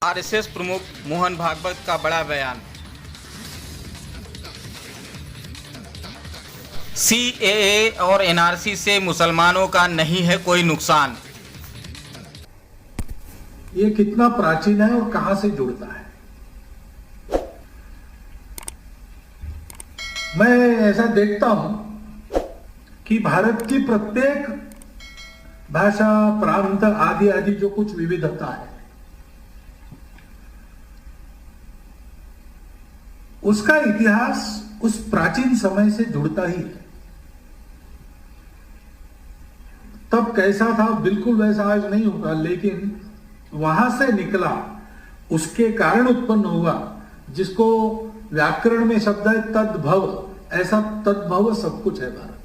RSS प्रमुख मोहन भागवत का बड़ा बयान। सीएए और एनआरसी से मुसलमानों का नहीं है कोई नुकसान। ये कितना प्राचीन है और कहां से जुड़ता है। मैं ऐसा देखता हूं कि भारत की प्रत्येक भाषा, प्रांत आदि आदि जो कुछ विविधता है, उसका इतिहास उस प्राचीन समय से जुड़ता ही है। तब कैसा था बिल्कुल वैसा आज नहीं होगा, लेकिन वहां से निकला, उसके कारण उत्पन्न हुआ, जिसको व्याकरण में शब्द है तद्भव। ऐसा तद्भव सब कुछ है भारत में।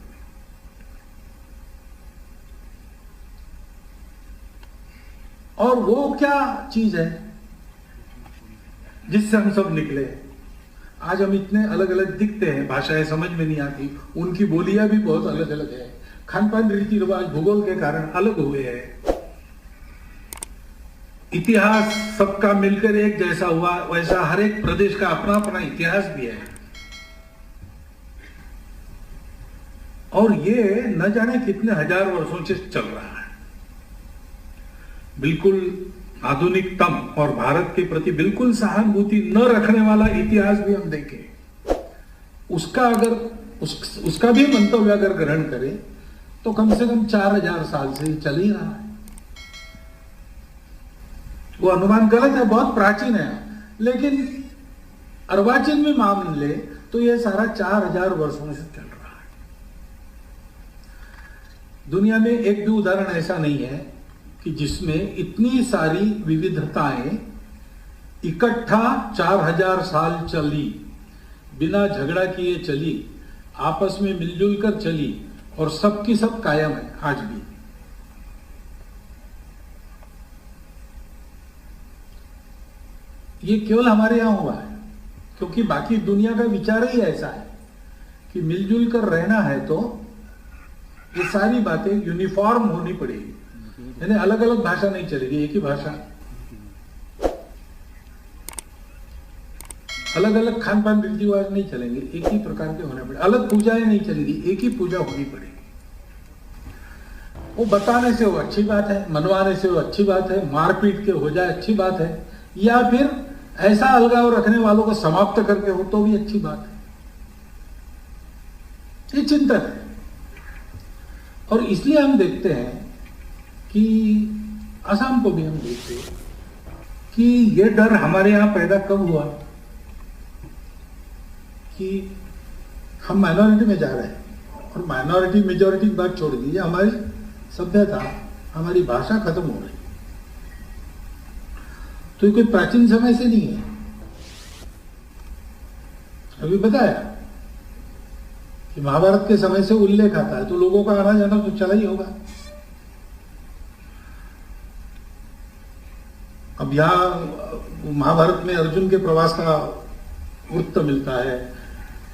और वो क्या चीज है जिससे हम सब निकले। आज हम इतने अलग अलग दिखते हैं, भाषाएं समझ में नहीं आती, उनकी बोलियां भी बहुत अलग अलग है, खान पान रीति रिवाज भूगोल के कारण अलग हुए हैं। इतिहास सबका मिलकर एक जैसा हुआ, वैसा हर एक प्रदेश का अपना अपना इतिहास भी है। और ये न जाने कितने हजार वर्षों से चल रहा है। बिल्कुल आधुनिकतम और भारत के प्रति बिल्कुल सहानुभूति न रखने वाला इतिहास भी हम देखें, उसका अगर उसका भी मंतव्य अगर ग्रहण करें तो कम से कम 4000 साल से चल ही रहा है। वो अनुमान गलत है, बहुत प्राचीन है, लेकिन अर्वाचीन में मान ले तो ये सारा 4000 वर्षों से चल रहा है। दुनिया में एक भी उदाहरण ऐसा नहीं है कि जिसमें इतनी सारी विविधताएं इकट्ठा 4000 साल चली, बिना झगड़ा किए चली, आपस में मिलजुल कर चली, और सबकी सब कायम है आज भी। ये केवल हमारे यहां हुआ है, क्योंकि बाकी दुनिया का विचार ही ऐसा है कि मिलजुल कर रहना है तो ये सारी बातें यूनिफॉर्म होनी पड़ेगी। यानी अलग अलग भाषा नहीं चलेगी, एक ही भाषा। अलग अलग खान पान रीति रिवाज नहीं चलेंगे, एक ही प्रकार के होने पड़े। अलग पूजाएं नहीं चलेगी, एक ही पूजा होनी पड़ेगी। वो बताने से वो अच्छी बात है, मनवाने से वो अच्छी बात है, मारपीट के हो जाए अच्छी बात है, या फिर ऐसा अलगाव रखने वालों को समाप्त करके हो तो भी अच्छी बात है। ये चिंतन है। और इसलिए हम देखते हैं कि असम को भी हम देखते हैं कि ये डर हमारे यहां पैदा कब हुआ कि हम माइनॉरिटी में जा रहे हैं, और माइनॉरिटी मेजॉरिटी की बात छोड़ दीजिए, हमारी सभ्यता, हमारी भाषा खत्म हो रही। तो ये कोई प्राचीन समय से नहीं है। अभी बताया कि महाभारत के समय से उल्लेख आता है, तो लोगों का आना जाना तो चला ही होगा। अब यहां महाभारत में अर्जुन के प्रवास का वृत्त मिलता है,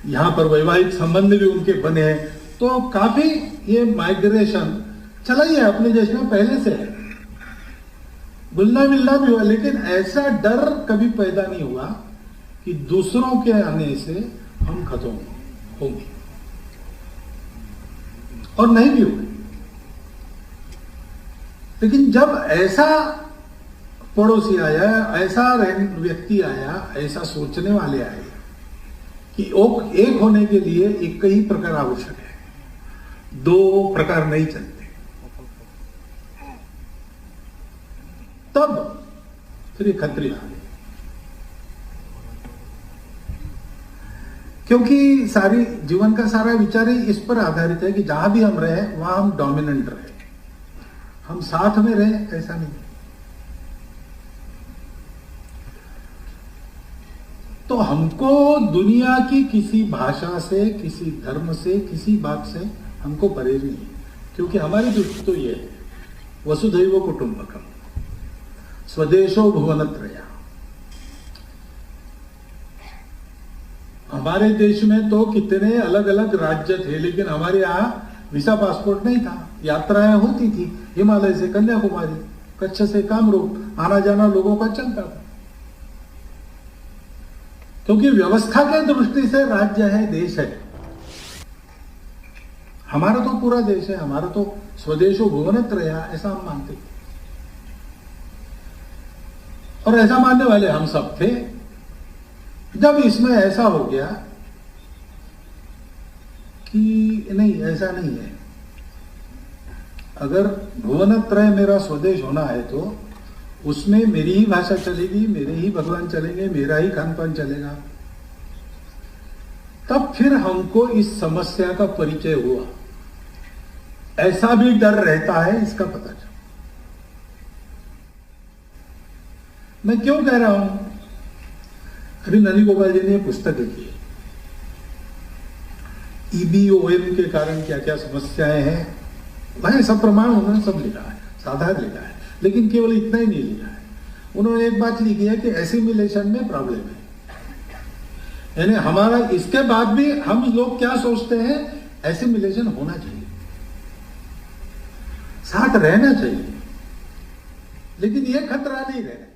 यहां पर वैवाहिक संबंध भी उनके बने हैं, तो काफी ये माइग्रेशन चला ही है, अपने देश में पहले से है। मिलना मिलना भी हुआ, लेकिन ऐसा डर कभी पैदा नहीं हुआ कि दूसरों के आने से हम खत्म होंगे, और नहीं भी हुए। लेकिन जब ऐसा पड़ोसी आया, ऐसा व्यक्ति आया, ऐसा सोचने वाले आए कि एक होने के लिए एक ही प्रकार आवश्यक है, दो प्रकार नहीं चलते, तब फिर ये खतरे आ गए। क्योंकि सारी जीवन का सारा विचार ही इस पर आधारित है कि जहां भी हम रहे वहां हम डोमिनेंट रहे, हम साथ में रहे, ऐसा नहीं। तो हमको दुनिया की किसी भाषा से, किसी धर्म से, किसी बात से हमको परहेज नहीं है, क्योंकि हमारी दृष्टि तो ये है, वसुधैव कुटुंबकम, स्वदेशो भुवनत्रया। हमारे देश में तो कितने अलग अलग राज्य थे, लेकिन हमारे यहां वीसा पासपोर्ट नहीं था, यात्राएं होती थी, हिमालय से कन्याकुमारी, कच्छ से कामरूप, आना जाना लोगों का चलता था। क्योंकि व्यवस्था के दृष्टि से राज्य है, देश है। हमारा तो पूरा देश है, हमारा तो स्वदेशो भुवनत्रया, ऐसा हम मानते हैं। और ऐसा मानने वाले हम सब थे। जब इसमें ऐसा हो गया कि नहीं, ऐसा नहीं है, अगर भुवनत्रय मेरा स्वदेश होना है तो उसमें मेरी ही भाषा चलेगी, मेरे ही भगवान चलेंगे, मेरा ही खान पान चलेगा, तब फिर हमको इस समस्या का परिचय हुआ। ऐसा भी डर रहता है, इसका पता चला। मैं क्यों कह रहा हूं? अभी ननी गोपाल जी ने पुस्तक लिखी है, EBOM के कारण क्या क्या समस्याएं हैं, वह सब प्रमाण उन्होंने सब लिखा है, साधारण लिखा है। लेकिन केवल इतना ही नहीं लिखा है, उन्होंने एक बात लिखी है कि एसिमिलेशन में प्रॉब्लम है। यानी हमारा इसके बाद भी हम लोग क्या सोचते हैं, एसिमिलेशन होना चाहिए, साथ रहना चाहिए, लेकिन यह खतरा नहीं रहना।